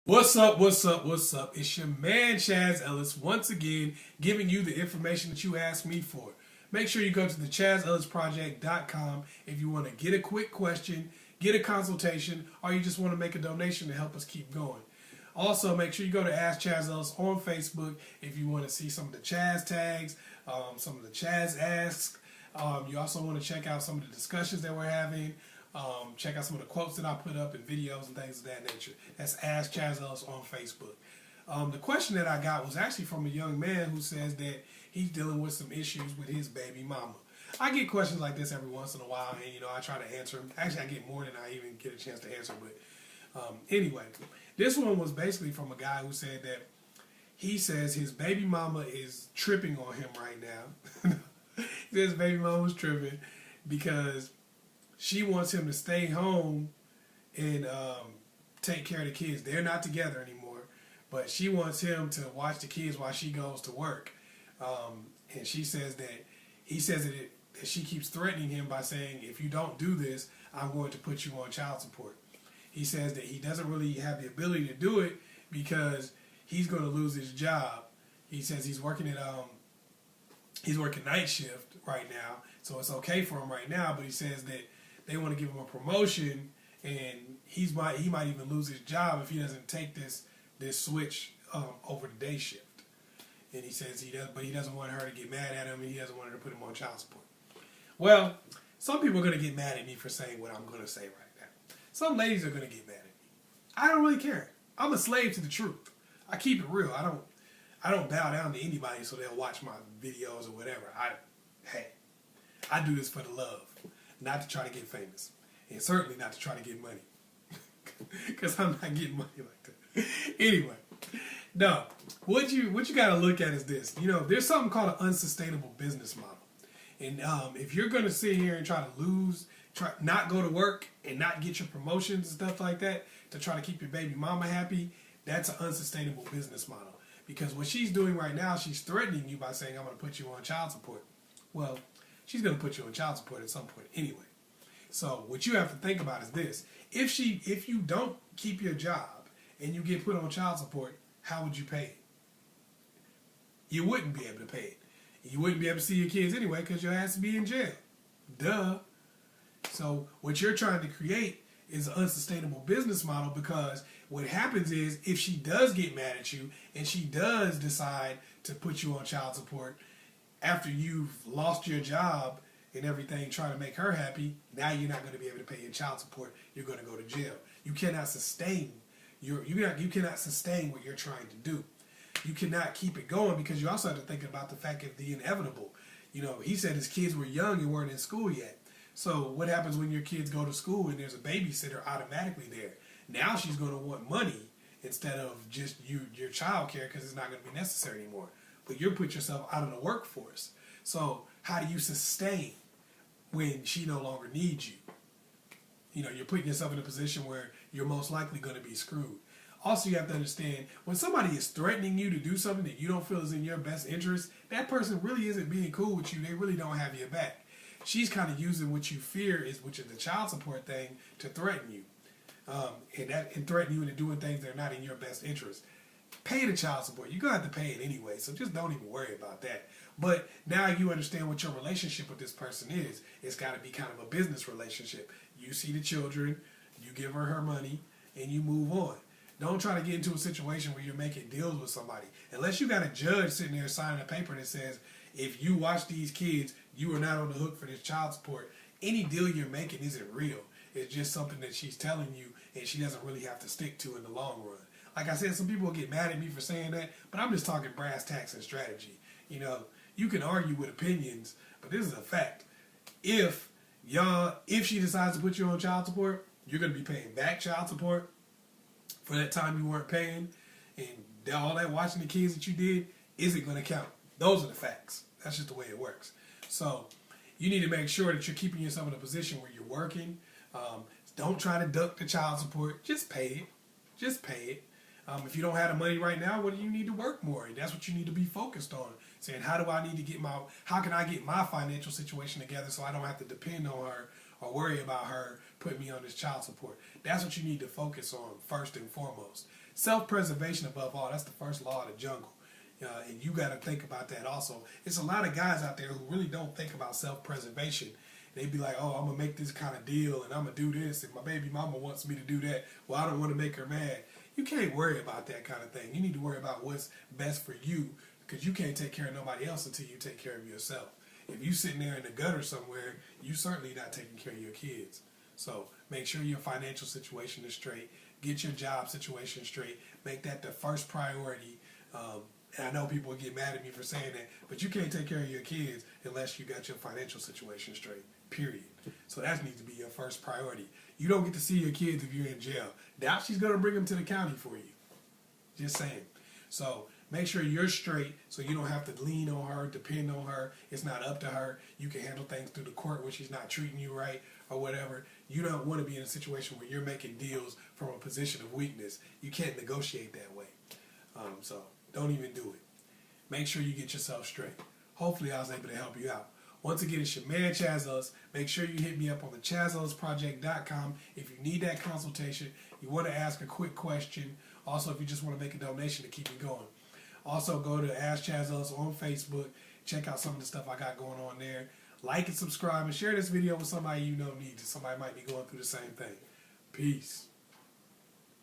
What's up, what's up, what's up? It's your man Chazz Ellis once again giving you the information that you asked me for. Make sure you go to the ChazzEllisProject.com if you want to get a quick question, get a consultation, or you just want to make a donation to help us keep going. Also, make sure you go to Ask Chazz Ellis on Facebook if you want to see some of the Chazz tags, some of the Chazz asks. You also want to check out some of the discussions that we're having. Check out some of the quotes that I put up in videos and things of that nature. That's Ask Chazz Ellis on Facebook. The question that I got was actually from a young man who says that he's dealing with some issues with his baby mama. I get questions like this every once in a while, and I try to answer them. Actually, I get more than I even get a chance to answer. But anyway, this one was basically from a guy who said that he says his baby mama is tripping on him right now. He says his baby mama was tripping because she wants him to stay home and take care of the kids. They're not together anymore, but she wants him to watch the kids while she goes to work. And she says that that she keeps threatening him by saying, if you don't do this, I'm going to put you on child support. He says that he doesn't really have the ability to do it because he's going to lose his job. He says he's working night shift right now, so it's okay for him right now, but he says that they want to give him a promotion, and he might even lose his job if he doesn't take this switch over the day shift. And he says he doesn't want her to get mad at him, and he doesn't want her to put him on child support. Well, some people are going to get mad at me for saying what I'm going to say right now. Some ladies are going to get mad at me. I don't really care. I'm a slave to the truth. I keep it real. I don't bow down to anybody so they'll watch my videos or whatever. I do this for the love. Not to try to get famous, and certainly not to try to get money, because I'm not getting money like that. Anyway, no, what you got to look at is this. There's something called an unsustainable business model, and if you're going to sit here and try not go to work and not get your promotions and stuff like that to try to keep your baby mama happy, that's an unsustainable business model. Because what she's doing right now, she's threatening you by saying, I'm going to put you on child support. Well, she's going to put you on child support at some point anyway. So what you have to think about is this. If you don't keep your job and you get put on child support, how would you pay it? You wouldn't be able to pay it. You wouldn't be able to see your kids anyway because your ass would be in jail. Duh. So what you're trying to create is an unsustainable business model, because what happens is if she does get mad at you and she does decide to put you on child support, after you've lost your job and everything trying to make her happy, now you're not going to be able to pay your child support. You're going to go to jail. You cannot sustain you cannot sustain what you're trying to do. You cannot keep it going, because you also have to think about the fact of the inevitable. He said his kids were young and weren't in school yet. So what happens when your kids go to school and there's a babysitter automatically there? Now she's going to want money instead of just your child care, because it's not going to be necessary anymore. But you put yourself out of the workforce. So how do you sustain when she no longer needs you? You're putting yourself in a position where you're most likely going to be screwed. Also, you have to understand, when somebody is threatening you to do something that you don't feel is in your best interest, that person really isn't being cool with you. They really don't have your back. She's kind of using what you fear which is the child support thing, to threaten you. And threaten you into doing things that are not in your best interest. Pay the child support. You're going to have to pay it anyway, so just don't even worry about that. But now you understand what your relationship with this person is. It's got to be kind of a business relationship. You see the children, you give her money, and you move on. Don't try to get into a situation where you're making deals with somebody. Unless you got a judge sitting there signing a paper that says, if you watch these kids, you are not on the hook for this child support. Any deal you're making isn't real. It's just something that she's telling you, and she doesn't really have to stick to in the long run. Like I said, some people will get mad at me for saying that, but I'm just talking brass tacks and strategy. You can argue with opinions, but this is a fact. If she decides to put you on child support, you're going to be paying back child support for that time you weren't paying, and all that watching the kids that you did isn't going to count. Those are the facts. That's just the way it works. So you need to make sure that you're keeping yourself in a position where you're working. Don't try to duck the child support. Just pay it. Just pay it. If you don't have the money right now, what do you need to work more? That's what you need to be focused on. Saying, how can I get my financial situation together so I don't have to depend on her or worry about her putting me on this child support? That's what you need to focus on first and foremost. self-preservation above all. That's the first law of the jungle. And you got to think about that also. It's a lot of guys out there who really don't think about self-preservation. They be like, oh, I'm going to make this kind of deal, and I'm going to do this, and my baby mama wants me to do that. Well, I don't want to make her mad. You can't worry about that kind of thing. You need to worry about what's best for you, because you can't take care of nobody else until you take care of yourself. If you sitting there in the gutter somewhere, you certainly not taking care of your kids. So make sure your financial situation is straight. Get your job situation straight. Make that the first priority. And I know people will get mad at me for saying that, but you can't take care of your kids unless you got your financial situation straight, period. So that needs to be your first priority. You don't get to see your kids if you're in jail. Doubt she's going to bring them to the county for you. Just saying. So make sure you're straight so you don't have to lean on her, depend on her. It's not up to her. You can handle things through the court when she's not treating you right or whatever. You don't want to be in a situation where you're making deals from a position of weakness. You can't negotiate that way. So don't even do it. Make sure you get yourself straight. Hopefully I was able to help you out. Once again, it's your man Chazz. Make sure you hit me up on the ChazzProject.com if you need that consultation, you want to ask a quick question, also if you just want to make a donation to keep me going. Also go to Ask Chazz on Facebook. Check out some of the stuff I got going on there. Like and subscribe and share this video with somebody you know needs it. Somebody might be going through the same thing. Peace.